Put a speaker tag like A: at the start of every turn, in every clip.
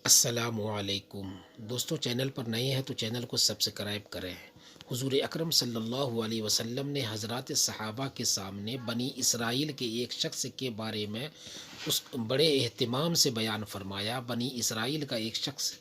A: السلام علیکم دوستوں، چینل پر نئے ہیں تو چینل کو سبسکرائب کریں۔ حضور اکرم صلی اللہ علیہ وسلم نے حضرات صحابہ کے سامنے بنی اسرائیل کے ایک شخص کے بارے میں اس بڑے اہتمام سے بیان فرمایا۔ بنی اسرائیل کا ایک شخص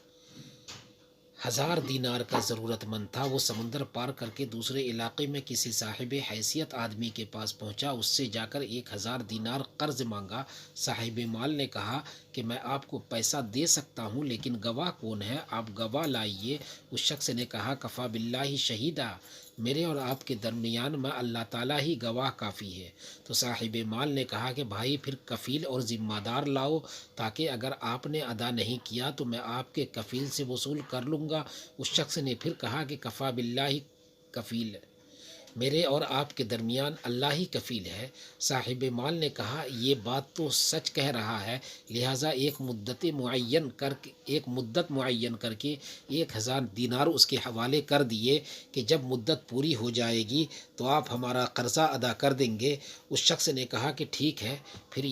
A: 1000 دینار کا ضرورت مند تھا۔ وہ سمندر پار کر کے دوسرے علاقے میں کسی صاحب حیثیت آدمی کے پاس پہنچا۔ اس سے جا کر 1000 دینار قرض مانگا۔ صاحب مال نے کہا کہ میں آپ کو پیسہ دے سکتا ہوں، لیکن گواہ کون ہے؟ آپ گواہ لائیے۔ اس شخص نے کہا کفا باللہ شہیدا، میرے اور آپ کے درمیان میں اللہ تعالیٰ ہی گواہ کافی ہے۔ تو صاحب مال نے کہا کہ بھائی پھر کفیل اور ذمہ دار لاؤ، تاکہ اگر آپ نے ادا نہیں کیا تو میں آپ کے کفیل سے وصول کر لوں گا۔ اس شخص نے پھر کہا کہ کفا باللہ کفیل، میرے اور آپ کے درمیان اللہ ہی کفیل ہے۔ صاحب مال نے کہا یہ بات تو سچ کہہ رہا ہے، لہٰذا ایک مدت معین کر کے 1000 دینار اس کے حوالے کر دیے کہ جب مدت پوری ہو جائے گی تو آپ ہمارا قرضہ ادا کر دیں گے۔ اس شخص نے کہا کہ ٹھیک ہے۔ پھر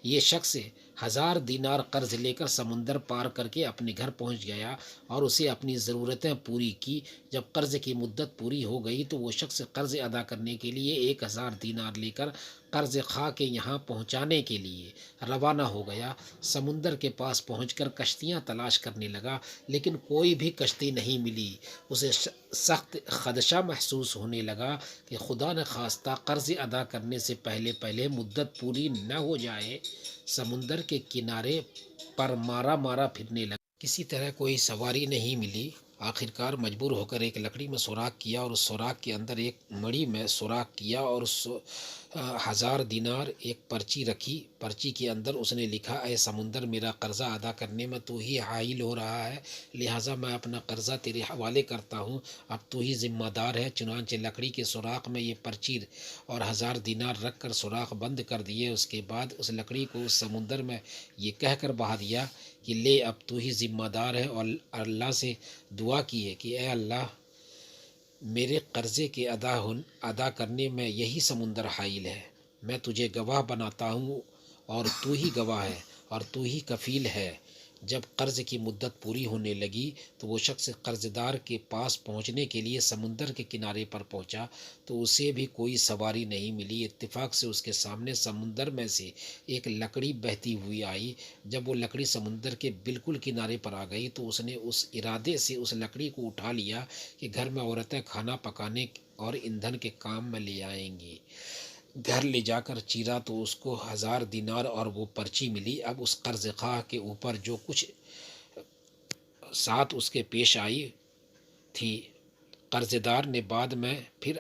A: یہ شخص 1000 دینار قرض لے کر سمندر پار کر کے اپنے گھر پہنچ گیا اور اسے اپنی ضرورتیں پوری کی۔ جب قرض کی مدت پوری ہو گئی تو وہ شخص قرض ادا کرنے کے لیے 1000 دینار لے کر قرض خواہ کے یہاں پہنچانے کے لیے روانہ ہو گیا۔ سمندر کے پاس پہنچ کر کشتیاں تلاش کرنے لگا، لیکن کوئی بھی کشتی نہیں ملی۔ اسے سخت خدشہ محسوس ہونے لگا کہ خدا نہ خواستہ قرض ادا کرنے سے پہلے مدت پوری نہ ہو جائے۔ سمندر کے کنارے پر مارا پھرنے لگا، کسی طرح کوئی سواری نہیں ملی۔ آخرکار مجبور ہو کر ایک لکڑی میں سوراخ کیا اور اس سوراخ کے اندر ایک مڑی میں سوراخ کیا اور 1000 دینار ایک پرچی رکھی۔ پرچی کے اندر اس نے لکھا اے سمندر، میرا قرضہ ادا کرنے میں تو ہی حائل ہو رہا ہے، لہٰذا میں اپنا قرضہ تیرے حوالے کرتا ہوں، اب تو ہی ذمہ دار ہے۔ چنانچہ لکڑی کے سوراخ میں یہ پرچی اور 1000 دینار رکھ کر سوراخ بند کر دیے۔ اس کے بعد اس لکڑی کو اس سمندر میں یہ کہہ کر بہا دیا کہ لے اب تو ہی ذمہ دار ہے، اور اللہ سے دعا کی ہے کہ اے اللہ، میرے قرضے کے ادا کرنے میں یہی سمندر حائل ہے، میں تجھے گواہ بناتا ہوں اور تو ہی گواہ ہے اور تو ہی کفیل ہے۔ جب قرض کی مدت پوری ہونے لگی تو وہ شخص قرض دار کے پاس پہنچنے کے لیے سمندر کے کنارے پر پہنچا تو اسے بھی کوئی سواری نہیں ملی۔ اتفاق سے اس کے سامنے سمندر میں سے ایک لکڑی بہتی ہوئی آئی۔ جب وہ لکڑی سمندر کے بالکل کنارے پر آ گئی تو اس نے اس ارادے سے اس لکڑی کو اٹھا لیا کہ گھر میں عورتیں کھانا پکانے اور ایندھن کے کام میں لے آئیں گی۔ گھر لے جا کر چیرا تو اس کو 1000 دینار اور وہ پرچی ملی۔ اب اس قرض خواہ کے اوپر جو کچھ ساتھ اس کے پیش آئی تھی، قرض دار نے بعد میں پھر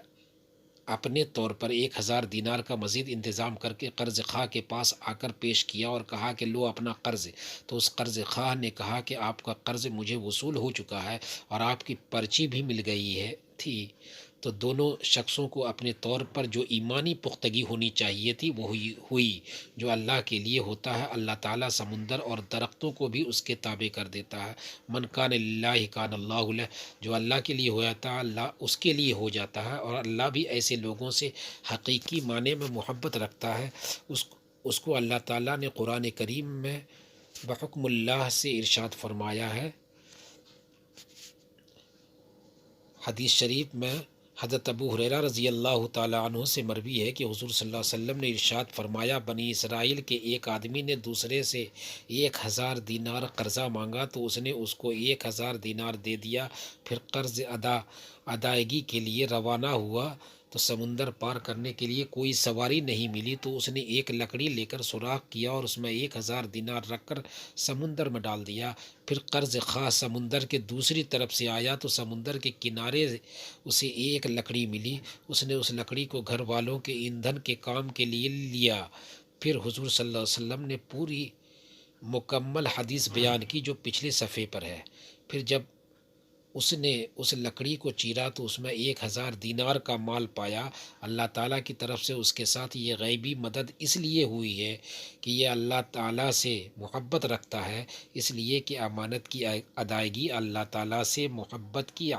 A: اپنے طور پر 1000 دینار کا مزید انتظام کر کے قرض خواہ کے پاس آ کر پیش کیا اور کہا کہ لو اپنا قرض۔ تو اس قرض خواہ نے کہا کہ آپ کا قرض مجھے وصول ہو چکا ہے اور آپ کی پرچی بھی مل گئی تھی۔ تو دونوں شخصوں کو اپنے طور پر جو ایمانی پختگی ہونی چاہیے تھی وہ ہوئی۔ جو اللہ کے لیے ہوتا ہے اللہ تعالیٰ سمندر اور درختوں کو بھی اس کے تابع کر دیتا ہے۔ من کان للہ کان اللہ لہ، جو اللہ کے لیے ہو جاتا ہے اللہ اس کے لیے ہو جاتا ہے، اور اللہ بھی ایسے لوگوں سے حقیقی معنی میں محبت رکھتا ہے۔ اس کو اللہ تعالیٰ نے قرآن کریم میں بحکم اللہ سے ارشاد فرمایا ہے۔ حدیث شریف میں حضرت ابو ہریرہ رضی اللہ تعالیٰ عنہ سے مروی ہے کہ حضور صلی اللہ علیہ وسلم نے ارشاد فرمایا، بنی اسرائیل کے ایک آدمی نے دوسرے سے 1000 دینار قرضہ مانگا تو اس نے اس کو 1000 دینار دے دیا۔ پھر قرض ادائیگی کے لیے روانہ ہوا تو سمندر پار کرنے کے لیے کوئی سواری نہیں ملی، تو اس نے ایک لکڑی لے کر سوراخ کیا اور اس میں 1000 دینار رکھ کر سمندر میں ڈال دیا۔ پھر قرض خواہ سمندر کے دوسری طرف سے آیا تو سمندر کے کنارے اسے ایک لکڑی ملی۔ اس نے اس لکڑی کو گھر والوں کے ایندھن کے کام کے لیے لیا۔ پھر حضور صلی اللہ علیہ وسلم نے پوری مکمل حدیث بیان کی جو پچھلے صفحے پر ہے۔ پھر جب اس نے اس لکڑی کو چیرا تو اس میں 1000 دینار کا مال پایا۔ اللہ تعالیٰ کی طرف سے اس کے ساتھ یہ غیبی مدد اس لیے ہوئی ہے کہ یہ اللہ تعالیٰ سے محبت رکھتا ہے، اس لیے کہ امانت کی ادائیگی اللہ تعالیٰ سے محبت کی